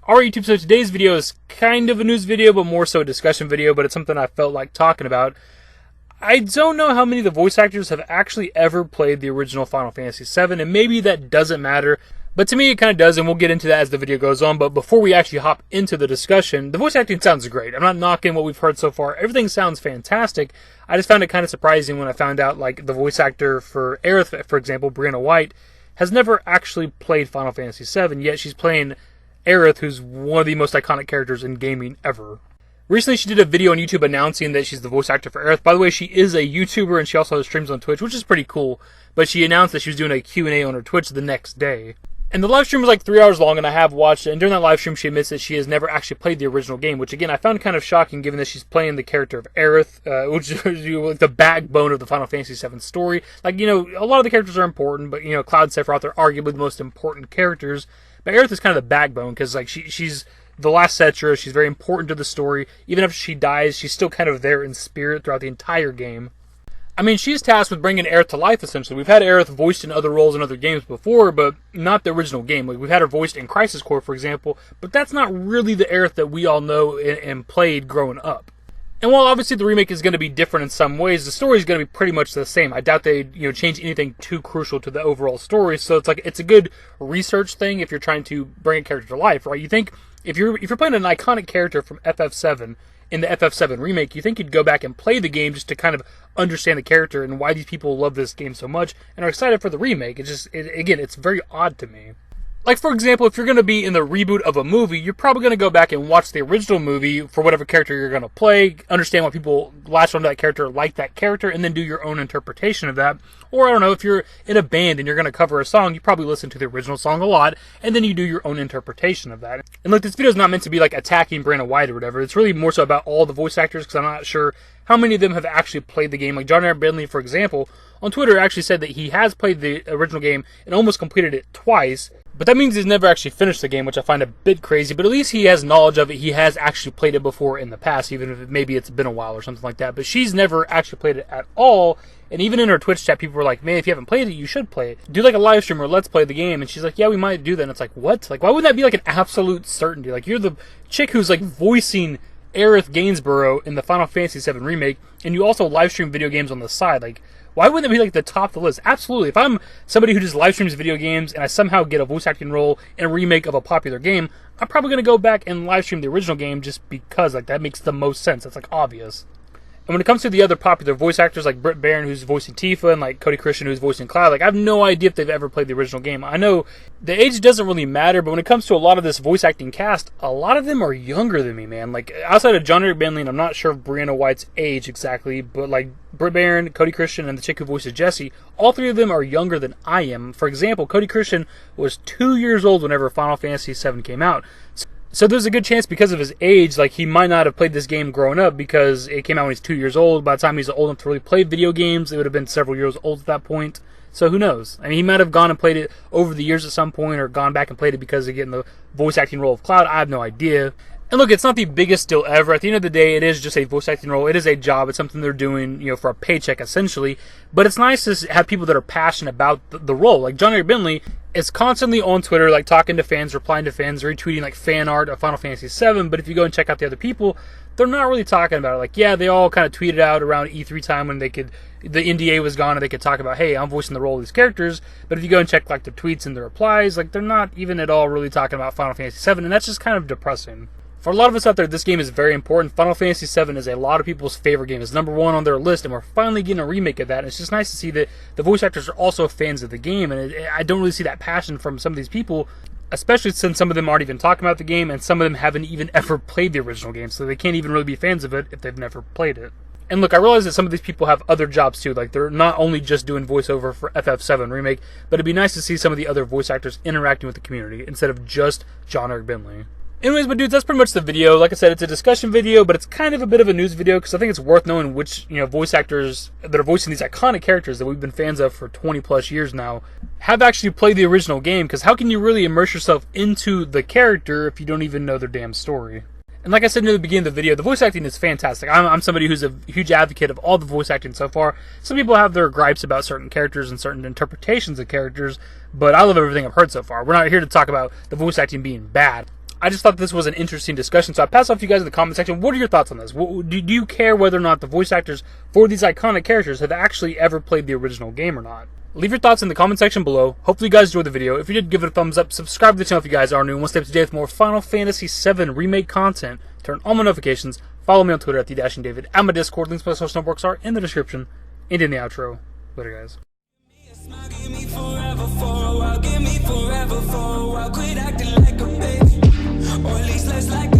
Alright YouTube, so today's video is kind of a news video, but more so a discussion video, but it's something I felt like talking about. I don't know how many of the voice actors have actually ever played the original Final Fantasy VII, and maybe that doesn't matter, but to me it kind of does, and we'll get into that as the video goes on. But before we actually hop into the discussion, the voice acting sounds great. I'm not knocking what we've heard so far. Everything sounds fantastic. I just found it kind of surprising when I found out, like, the voice actor for Aerith, for example, Brianna White, has never actually played Final Fantasy VII, yet she's playing Aerith, who's one of the most iconic characters in gaming ever. Recently, she did a video on YouTube announcing that she's the voice actor for Aerith. By the way, she is a YouTuber, and she also has streams on Twitch, which is pretty cool. But she announced that she was doing a Q&A on her Twitch the next day. And the live stream was like 3 hours long, and I have watched it. And during that live stream, she admits that she has never actually played the original game, which, again, I found kind of shocking, given that she's playing the character of Aerith, which is the backbone of the Final Fantasy VII story. Like, a lot of the characters are important, but, Cloud and Sephiroth are arguably the most important characters. But Aerith is kind of the backbone, because like she's the last Cetra. She's very important to the story. Even after she dies, she's still kind of there in spirit throughout the entire game. I mean, she's tasked with bringing Aerith to life, essentially. We've had Aerith voiced in other roles in other games before, but not the original game. Like, we've had her voiced in Crisis Core, for example, but that's not really the Aerith that we all know and played growing up. And while obviously the remake is going to be different in some ways, the story is going to be pretty much the same. I doubt they change anything too crucial to the overall story. So it's a good research thing if you're trying to bring a character to life, right? You think if you're playing an iconic character from FF7 in the FF7 Remake, you think you'd go back and play the game just to kind of understand the character and why these people love this game so much and are excited for the remake. Again, it's very odd to me. Like, for example, if you're going to be in the reboot of a movie, you're probably going to go back and watch the original movie for whatever character you're going to play, understand why people latch onto that character, like that character, and then do your own interpretation of that. Or, I don't know, if you're in a band and you're going to cover a song, you probably listen to the original song a lot, and then you do your own interpretation of that. And look, this video is not meant to be like attacking Brianna White or whatever. It's really more so about all the voice actors, because I'm not sure how many of them have actually played the game. Like John Aaron Bentley, for example, on Twitter actually said that he has played the original game and almost completed it twice. But that means he's never actually finished the game, which I find a bit crazy. But at least he has knowledge of it. He has actually played it before in the past, even if maybe it's been a while or something like that. But she's never actually played it at all. And even in her Twitch chat, people were like, man, if you haven't played it, you should play it. Do like a live stream or let's play the game. And she's like, yeah, we might do that. And it's like, what? Like, why wouldn't that be like an absolute certainty? Like, you're the chick who's like voicing Aerith Gainsborough in the Final Fantasy VII Remake, and you also live stream video games on the side. Like, why wouldn't it be like the top of the list? Absolutely. If I'm somebody who just live streams video games and I somehow get a voice acting role in a remake of a popular game, I'm probably going to go back and live stream the original game just because, like, that makes the most sense. That's like obvious. And when it comes to the other popular voice actors like Britt Baron, who's voicing Tifa, and like Cody Christian, who's voicing Cloud, like, I have no idea if they've ever played the original game. I know the age doesn't really matter, but when it comes to a lot of this voice acting cast, a lot of them are younger than me, man. Like, outside of John Aaron Bentley, and I'm not sure of Brianna White's age exactly, but like Britt Baron, Cody Christian, and the chick who voices Jessie, all three of them are younger than I am. For example, Cody Christian was 2 years old whenever Final Fantasy VII came out. So there's a good chance, because of his age, like, he might not have played this game growing up because it came out when he's 2 years old. By the time he's old enough to really play video games, it would have been several years old at that point. So who knows? I mean, he might have gone and played it over the years at some point, or gone back and played it because of getting the voice acting role of Cloud. I have no idea. And look, it's not the biggest deal ever. At the end of the day, it is just a voice acting role. It is a job. It's something they're doing, for a paycheck, essentially. But it's nice to have people that are passionate about the role. Like John Aaron Bentley is constantly on Twitter, like, talking to fans, replying to fans, retweeting like fan art of Final Fantasy VII. But if you go and check out the other people, they're not really talking about it. Like, yeah, they all kind of tweeted out around E3 time when the NDA was gone and they could talk about, hey, I'm voicing the role of these characters. But if you go and check like the tweets and the replies, like, they're not even at all really talking about Final Fantasy VII, and that's just kind of depressing. For a lot of us out there, this game is very important. Final Fantasy VII is a lot of people's favorite game. It's number one on their list, and we're finally getting a remake of that. And it's just nice to see that the voice actors are also fans of the game, and I don't really see that passion from some of these people, especially since some of them aren't even talking about the game, and some of them haven't even ever played the original game, so they can't even really be fans of it if they've never played it. And look, I realize that some of these people have other jobs too. Like, they're not only just doing voiceover for FF7 Remake, but it'd be nice to see some of the other voice actors interacting with the community instead of just John Aaron Bentley. Anyways, but dudes, that's pretty much the video. Like I said, it's a discussion video, but it's kind of a bit of a news video because I think it's worth knowing which, voice actors that are voicing these iconic characters that we've been fans of for 20 plus years now have actually played the original game, because how can you really immerse yourself into the character if you don't even know their damn story? And like I said in the beginning of the video, the voice acting is fantastic. I'm somebody who's a huge advocate of all the voice acting so far. Some people have their gripes about certain characters and certain interpretations of characters, but I love everything I've heard so far. We're not here to talk about the voice acting being bad. I just thought this was an interesting discussion, so I pass off to you guys in the comment section. What are your thoughts on this? Do you care whether or not the voice actors for these iconic characters have actually ever played the original game or not? Leave your thoughts in the comment section below. Hopefully you guys enjoyed the video. If you did, give it a thumbs up. Subscribe to the channel if you guys are new and want to stay up to date with more Final Fantasy VII Remake content. Turn on my notifications. Follow me on Twitter at TheDashingDavid. And my Discord. Links to my social networks are in the description and in the outro. Later, guys. Give me forever for a while, give me forever for a while. Quit acting like a baby, or at least less like